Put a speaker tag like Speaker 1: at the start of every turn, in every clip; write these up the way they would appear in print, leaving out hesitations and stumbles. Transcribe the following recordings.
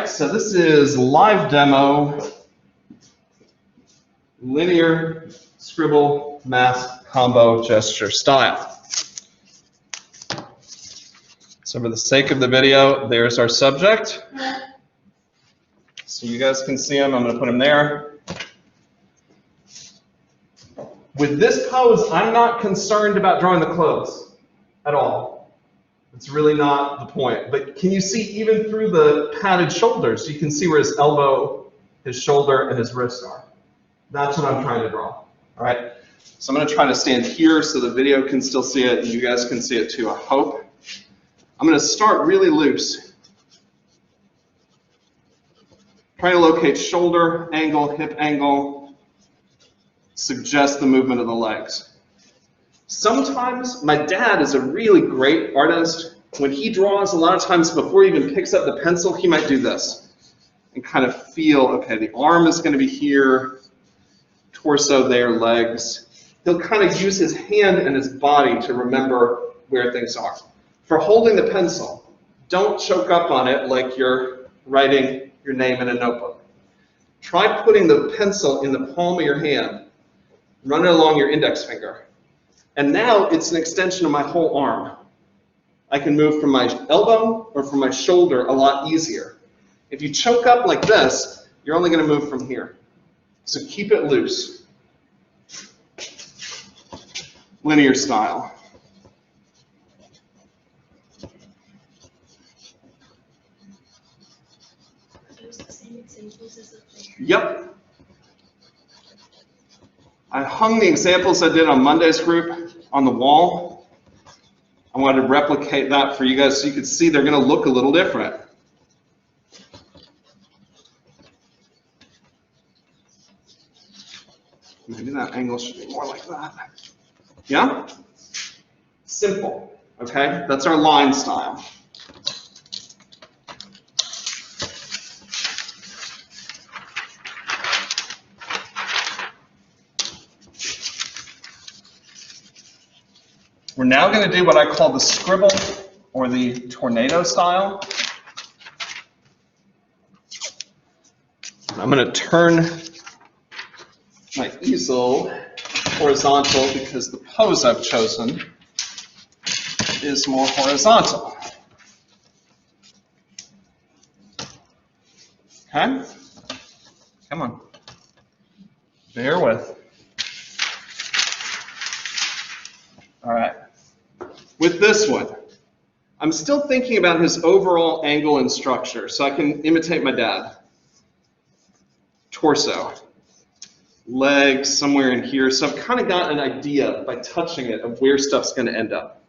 Speaker 1: right, so this is live demo, linear scribble mask combo gesture style. So for the sake of the video, there's our subject. So you guys can see him. I'm going to put him there. With this pose, I'm not concerned about drawing the clothes at all. It's really not the point. But can you see even through the padded shoulders, you can see where his elbow, his shoulder, and his wrist are. That's what I'm trying to draw. All right. So I'm going to try to stand here so the video can still see it and you guys can see it too, I hope. I'm going to start really loose. Try to locate shoulder angle, hip angle, suggest the movement of the legs. Sometimes my dad is a really great artist. When he draws, a lot of times before he even picks up the pencil, he might do this and kind of feel, okay, the arm is going to be here, torso there, legs. He'll kind of use his hand and his body to remember where things are. For holding the pencil, don't choke up on it like you're writing your name in a notebook. Try putting the pencil in the palm of your hand, run it along your index finger. And now it's an extension of my whole arm. I can move from my elbow or from my shoulder a lot easier. If you choke up like this, you're only going to move from here. So keep it loose. Linear style. Yep. I hung the examples I did on Monday's group on the wall. I wanted to replicate that for you guys so you could see they're going to look a little different. Maybe that angle should be more like that. Yeah? Simple. Okay? That's our line style. We're now going to do what I call the scribble or the tornado style. I'm going to turn my easel horizontal because the pose I've chosen is more horizontal. Okay? Come on. Bear with. All right. With this one, I'm still thinking about his overall angle and structure, so I can imitate my dad. Torso, legs somewhere in here, so I've kind of got an idea by touching it of where stuff's going to end up.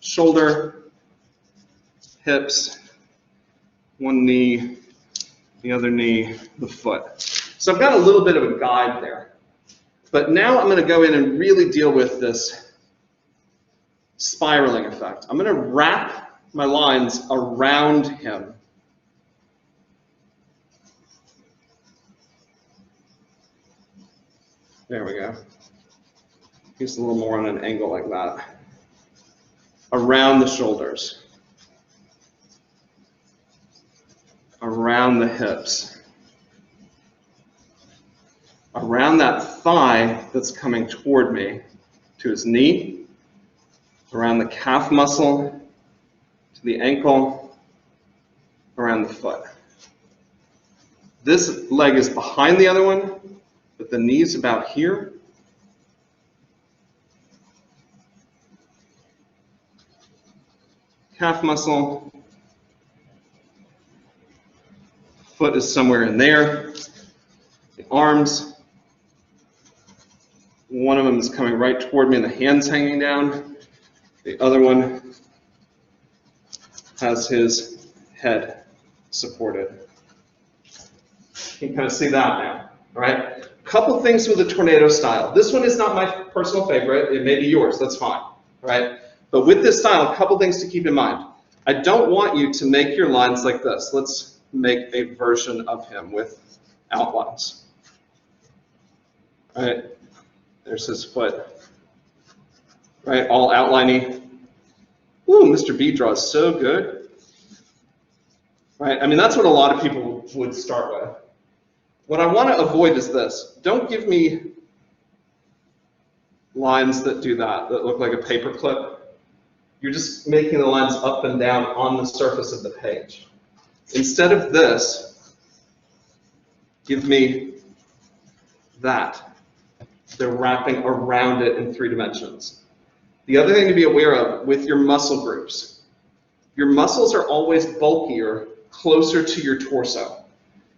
Speaker 1: Shoulder, hips, one knee, the other knee, the foot. So I've got a little bit of a guide there. But now I'm going to go in and really deal with this spiraling effect. I'm going to wrap my lines around him. There we go. Just a little more on an angle like that. Around the shoulders. Around the hips. Around that thigh that's coming toward me to his knee. Around the calf muscle, to the ankle, around the foot. This leg is behind the other one, but the knee's about here. Calf muscle, foot is somewhere in there. The arms, one of them is coming right toward me and the hand's hanging down. The other one has his head supported. You can kind of see that now, all right? A couple things with the tornado style. This one is not my personal favorite. It may be yours. That's fine, all right? But with this style, a couple things to keep in mind. I don't want you to make your lines like this. Let's make a version of him with outlines. All right, there's his foot. Right, all outliney. Ooh, Mr. B draws so good. right? I mean, that's what a lot of people would start with. What I want to avoid is this. Don't give me lines that do that look like a paper clip. You're just making the lines up and down on the surface of the page. Instead of this, give me that. They're wrapping around it in 3 dimensions. The other thing to be aware of with your muscle groups, your muscles are always bulkier closer to your torso.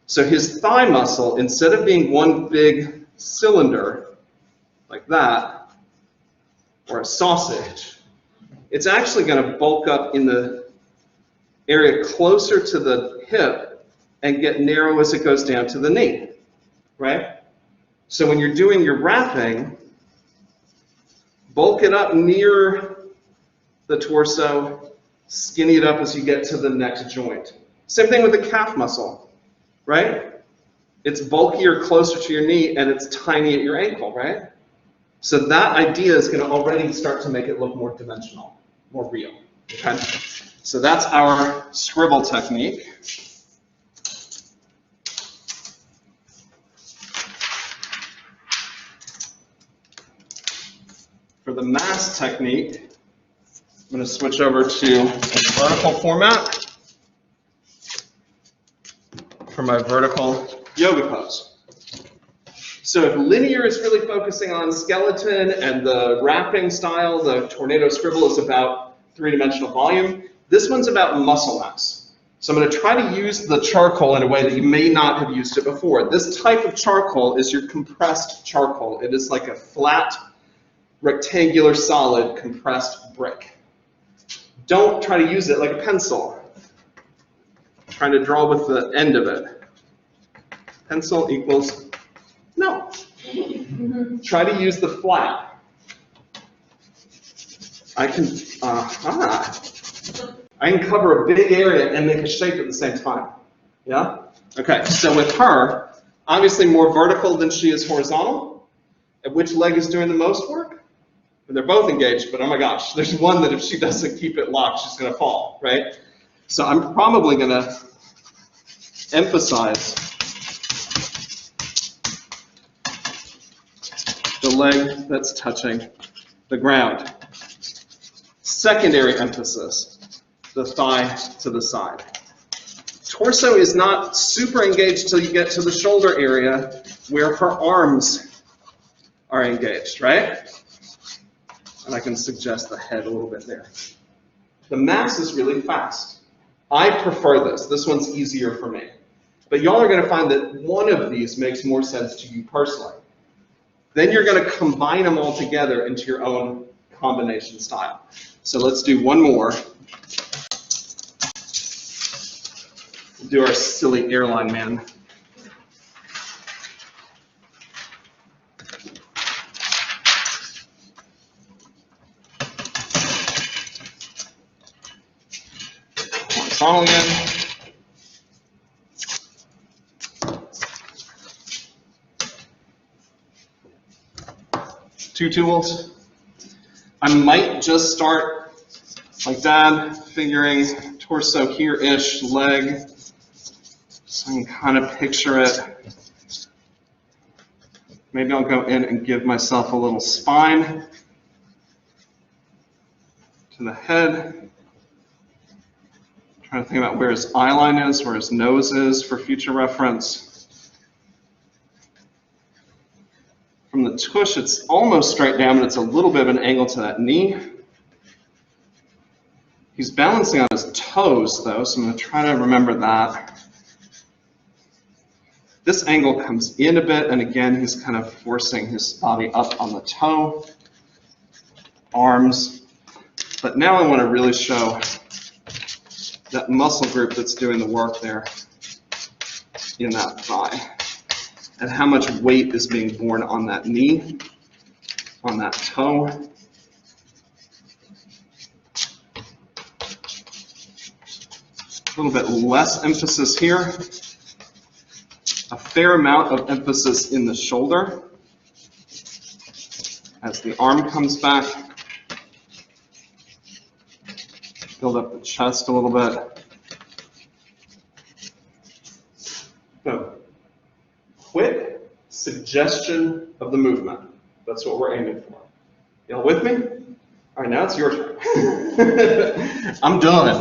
Speaker 1: So his thigh muscle, instead of being one big cylinder like that, or a sausage, it's actually going to bulk up in the area closer to the hip and get narrow as it goes down to the knee, right? So when you're doing your wrapping, bulk it up near the torso, skinny it up as you get to the next joint. Same thing with the calf muscle, right? It's bulkier closer to your knee and it's tiny at your ankle, right? So that idea is going to already start to make it look more dimensional, more real, okay? So that's our scribble technique. For the mass technique, I'm going to switch over to a vertical format for my vertical yoga pose. So if linear is really focusing on skeleton and the wrapping style, the tornado scribble is about 3-dimensional volume, this one's about muscle mass. So I'm going to try to use the charcoal in a way that you may not have used it before. This type of charcoal is your compressed charcoal. It is like a flat, rectangular, solid, compressed brick. Don't try to use it like a pencil. Trying to draw with the end of it. Pencil equals no. Try to use the flat. I can cover a big area and make a shape at the same time. Yeah? Okay, so with her, obviously more vertical than she is horizontal. And which leg is doing the most work? And they're both engaged, but oh my gosh, there's one that if she doesn't keep it locked, she's going to fall, right? So I'm probably going to emphasize the leg that's touching the ground. Secondary emphasis, the thigh to the side. Torso is not super engaged till you get to the shoulder area where her arms are engaged, right? And I can suggest the head a little bit there. The mass is really fast. I prefer this. This one's easier for me. But y'all are going to find that one of these makes more sense to you personally. Then you're going to combine them all together into your own combination style. So let's do one more. We'll do our silly Airline Man. Horizontal again. 2 tools. I might just start like that, figuring torso here-ish, leg, so I can kind of picture it. Maybe I'll go in and give myself a little spine to the head. Trying to think about where his eye line is, where his nose is for future reference. From the tush, it's almost straight down, but it's a little bit of an angle to that knee. He's balancing on his toes, though, so I'm going to try to remember that. This angle comes in a bit, and again, he's kind of forcing his body up on the toe. Arms. But now I want to really show that muscle group that's doing the work there in that thigh. And how much weight is being borne on that knee, on that toe. A little bit less emphasis here. A fair amount of emphasis in the shoulder as the arm comes back. Build up the chest a little bit. suggestion of the movement. That's what we're aiming for. Y'all with me? All right, now it's your turn. I'm done.